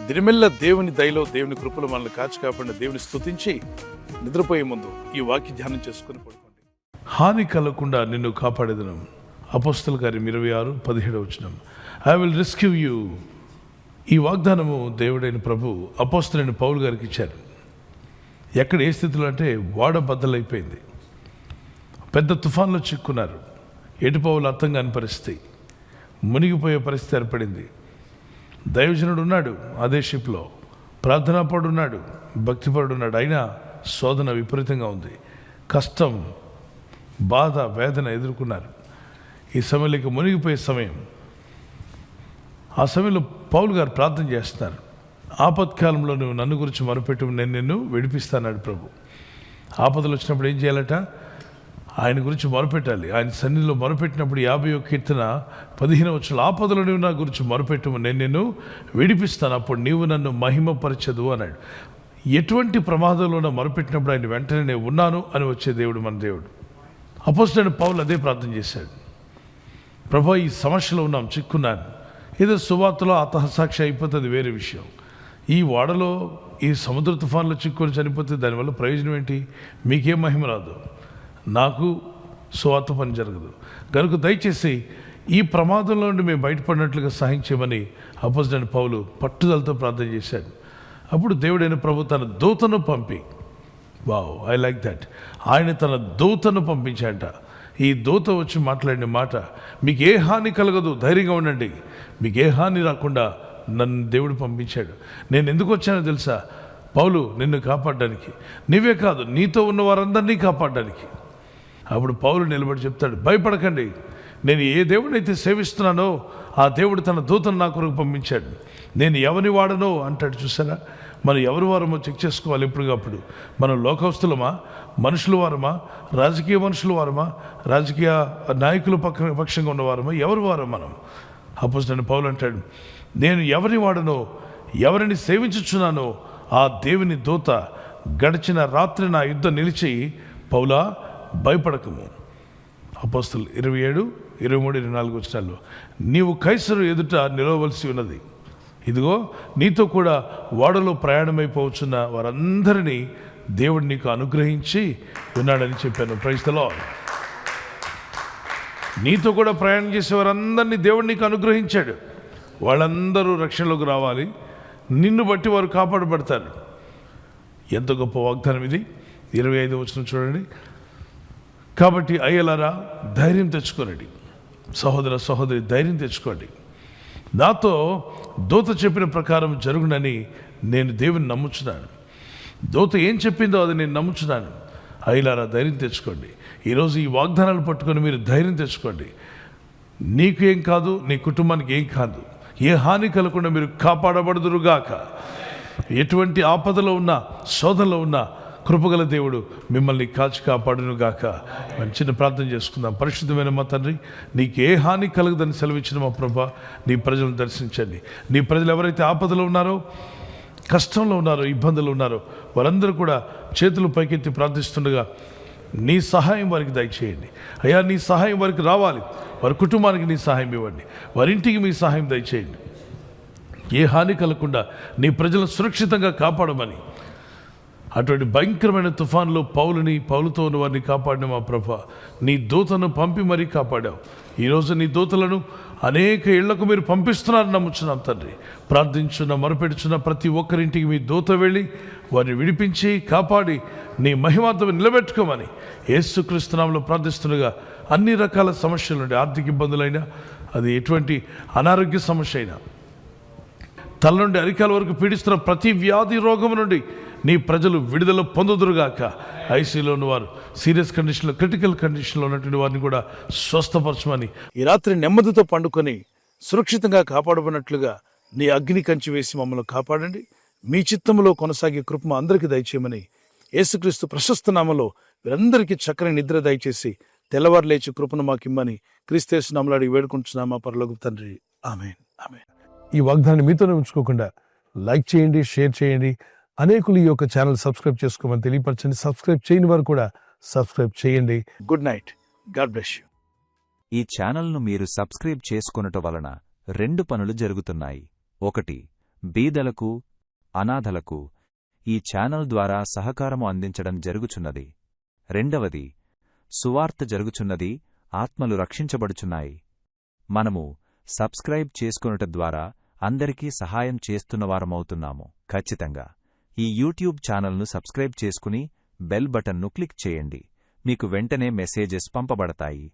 దినమెల్ల దేవుని దయలో, దేవుని కృపలో మనల్ని కాచి కాపాడిన దేవుని స్తుతించి నిద్రపోయే ముందు ఈ వాక్య ధ్యానం చేసుకుని పడుకోండి. హాని కలగకుండా నిన్ను కాపాడేదను. అపోస్తలుల కార్యం 26:17 ఐ విల్ రెస్క్యూ యూ. ఈ వాగ్దానము దేవుడైన ప్రభు అపోస్తలుడైన పౌలు గారికి ఇచ్చారు. ఎక్కడ ఏ స్థితిలో అంటే వాడ బద్దలైపోయింది, పెద్ద తుఫాన్లో చిక్కున్నారు, ఎటు పౌలు అర్థం కాని పరిస్థితి, మునిగిపోయే పరిస్థితి ఏర్పడింది. దైవజనుడు ఉన్నాడు అదే షిప్లో, ప్రార్థనాపరుడు ఉన్నాడు, భక్తిపరుడు ఉన్నాడు, అయినా శోధన విపరీతంగా ఉంది. కష్టం, బాధ, వేదన ఎదుర్కొన్నారు. ఈ సమయంలో మునిగిపోయే సమయం. ఆ సమయంలో పౌలు గారు ప్రార్థన చేస్తున్నారు. ఆపత్కాలంలో నువ్వు నన్ను గురించి మొరపెట్టు, నేను నిన్ను విడిపిస్తాన్నాడు ప్రభు. ఆపదలు వచ్చినప్పుడు ఏం చేయాలట? ఆయన గురించి మొరపెట్టాలి. ఆయన సన్నిధిలో మొరపెట్టినప్పుడు 50వ కీర్తన 15 ఆపదలు నువ్వు నా గురించి మొరపెట్టు, నేను నిన్ను విడిపిస్తాను, అప్పుడు నీవు నన్ను మహిమపరచదు అన్నాడు. ఎటువంటి ప్రమాదంలో మొరపెట్టినప్పుడు ఆయన వెంటనే నేను ఉన్నాను అని వచ్చే దేవుడు మన దేవుడు. అపోస్తలుడైన పౌలు అదే ప్రార్థన చేశాడు. ప్రభు, ఈ సమస్యలో ఉన్నాం, చిక్కున్నాను. ఏదో సువార్తలో ఆత్మసాక్షి అయిపోతుంది, వేరే విషయం. ఈ వాడలో ఈ సముద్ర తుఫాన్లో చిక్కుని చనిపోతే దానివల్ల ప్రయోజనం ఏంటి? మీకేం మహిమ రాదు, నాకు సువార్త పని జరగదు. కనుక దయచేసి ఈ ప్రమాదంలో నుండి మేము బయటపడినట్లుగా సహాయం చేయమని అపోస్తలుడైన పౌలు పట్టుదలతో ప్రార్థన చేశాడు. అప్పుడు దేవుడైన ప్రభు తన దూతను పంపి, వావ్, ఐ లైక్ దట్, ఆయన తన దూతను పంపించాట. ఈ దూత వచ్చి మాట్లాడిన మాట, మీకు ఏ హాని కలగదు, ధైర్యంగా ఉండండి, మీకు ఏ హాని రాకుండా నన్ను దేవుడు పంపించాడు. నేను ఎందుకు వచ్చానో తెలుసా? పౌలు, నిన్ను కాపాడడానికి, నీవే కాదు నీతో ఉన్న వారందరినీ కాపాడడానికి. అప్పుడు పౌలు నిలబడి చెప్తాడు, భయపడకండి, నేను ఏ దేవుడినైతే సేవిస్తున్నానో ఆ దేవుడు తన దూతను నా కొరకు పంపించాడు. నేను ఎవరిని వాడనో అంటాడు. చూసారా, మనం ఎవరి వారమో చెక్ చేసుకోవాలి ఎప్పటికప్పుడు. మనం లోకస్తులమా, మనుషుల వారమా, రాజకీయ మనుషుల వారమా, రాజకీయ నాయకుల పక్షంగా ఉన్నవారమా, ఎవరి వారం మనం? అపోస్తలుడైన పౌలు అంటాడు, నేను ఎవరిని వాడనో, ఎవరిని సేవించుచున్నానో ఆ దేవుని దూత గడిచిన రాత్రి నా యుద్ధ నిలిచి, పౌలా భయపడకము. అపోస్తలులు 27, 23, 24 నీవు కైసరు ఎదుట నిలవలసి ఉన్నది. ఇదిగో నీతో కూడా ఓడలో ప్రయాణమైపోవచ్చున్న వారందరినీ దేవుడు నీకు అనుగ్రహించి ఉన్నాడని చెప్పాను. Praise the lord. నీతో కూడా ప్రయాణం చేసే వారందరినీ దేవుడు నీకు అనుగ్రహించాడు. వాళ్ళందరూ రక్షణలోకి రావాలి, నిన్ను బట్టి వారు కాపాడబడతారు. ఎంత గొప్ప వాగ్దానం ఇది. 25 చూడండి. కాబట్టి అయ్యలారా, ధైర్యం తెచ్చుకోనండి. సహోదర సహోదరి, ధైర్యం తెచ్చుకోండి. నాతో దూత చెప్పిన ప్రకారం జరుగునని నేను దేవుని నమ్ముచున్నాను. దూత ఏం చెప్పిందో అది నేను నమ్ముచున్నాను. అయ్యలారా, ధైర్యం తెచ్చుకోండి. ఈరోజు ఈ వాగ్దానాలు పట్టుకొని మీరు ధైర్యం తెచ్చుకోండి. నీకు ఏం కాదు, నీ కుటుంబానికి ఏం కాదు, ఏ హాని కలగకుండా మీరు కాపాడబడుదురుగాక. ఎటువంటి ఆపదలో ఉన్నా, శోధనలో ఉన్నా కృపగల దేవుడు మిమ్మల్ని కాచి కాపాడును గాక. మనం చిన్న ప్రార్థన చేసుకుందాం. పరిశుద్ధమైన మా తండ్రి, నీకు ఏ హాని కలగదని సెలవిచ్చిన మా ప్రభా, నీ ప్రజలను దర్శించండి. నీ ప్రజలు ఎవరైతే ఆపదలో ఉన్నారో, కష్టంలో ఉన్నారో, ఇబ్బందులు ఉన్నారో వారందరూ కూడా చేతులు పైకెత్తి ప్రార్థిస్తుండగా నీ సహాయం వారికి దయచేయండి. అయ్యా, నీ సహాయం వారికి రావాలి. వారి కుటుంబానికి నీ సహాయం ఇవ్వండి. వారింటికి మీ సహాయం దయచేయండి. ఏ హాని కలగకుండా నీ ప్రజలను సురక్షితంగా కాపాడమని, అటువంటి భయంకరమైన తుఫాన్లో పౌలుతో ఉన్న వారిని కాపాడిన మా ప్రభా, నీ దూతను పంపి మరీ కాపాడావు. ఈరోజు నీ దూతలను అనేక ఇళ్లకు మీరు పంపిస్తున్నారని నమ్ముచున్నాం తండ్రి. ప్రార్థించున్న, మొరపెడుచున్న ప్రతి ఒక్కరింటికి మీ దూత వెళ్ళి వారిని విడిపించి కాపాడి నీ మహిమార్థం నిలబెట్టుకోమని యేసుక్రీస్తు నామములో ప్రార్థిస్తుండగా అన్ని రకాల సమస్యల నుండి, ఆర్థిక ఇబ్బందులైనా, అది ఎటువంటి అనారోగ్య సమస్య అయినా, తల నుండి అరికాల వరకు పీడిస్తున్న ప్రతి వ్యాధి రోగం నుండి నీ ప్రజలు విడుదల పొందుదురుగాక. ఐసీలో ఉన్నవారు, సీరియస్ కండిషన్లో, క్రిటికల్ కండిషన్లో ఉన్నటువంటి వారిని కూడా స్వస్థపరచమని, ఈ రాత్రి నెమ్మదితో పండుకొని సురక్షితంగా కాపాడబడినట్లుగా నీ అగ్ని కంచి వేసి మమ్మల్ని కాపాడండి. మీ చిత్తములో కొనసాగే కృప అందరికీ దయచేయమని యేసుక్రీస్తు ప్రశస్త నామములో వీరందరికీ చక్కని నిద్ర దయచేసి తెల్లవారు లేచి కృపను మాకిమ్మని క్రీస్తు నామములో అడిగి వేడుకుంటున్నామా పరలోకపు తండ్రి. ఆమేన్, ఆమేన్. ఈ వాగ్దానాన్ని మీతోనే ఉంచుకోకుండా లైక్ చేయండి, షేర్ చేయండి. అనేకులు ఈ యొక్క ఛానల్ సబ్స్క్రైబ్ చేసుకోమని తెలియపరచండి. సబ్స్క్రైబ్ చేయని వారు కూడా సబ్స్క్రైబ్ చేయండి. Good night. God bless you. ఈ ఛానల్ను మీరు సబ్స్క్రైబ్ చేసుకొనుట వలన 2 పనులు జరుగుతున్నాయి. 1. బీదలకు, అనాథలకు ఈ ఛానల్ ద్వారా సహకారము అందించడం జరుగుచున్నది. 2. సువార్త జరుగుచున్నది, ఆత్మలు రక్షించబడుచున్నాయి. మనము సబ్స్క్రైబ్ చేసుకొనుట ద్వారా అందరికీ సహాయం చేస్తున్నవారమవుతున్నాము. ఖచ్చితంగా ఈ యూట్యూబ్ ఛానల్ను సబ్స్క్రైబ్ చేసుకుని బెల్ బటన్ను క్లిక్ చేయండి. మీకు వెంటనే మెసేజెస్ పంపబడతాయి.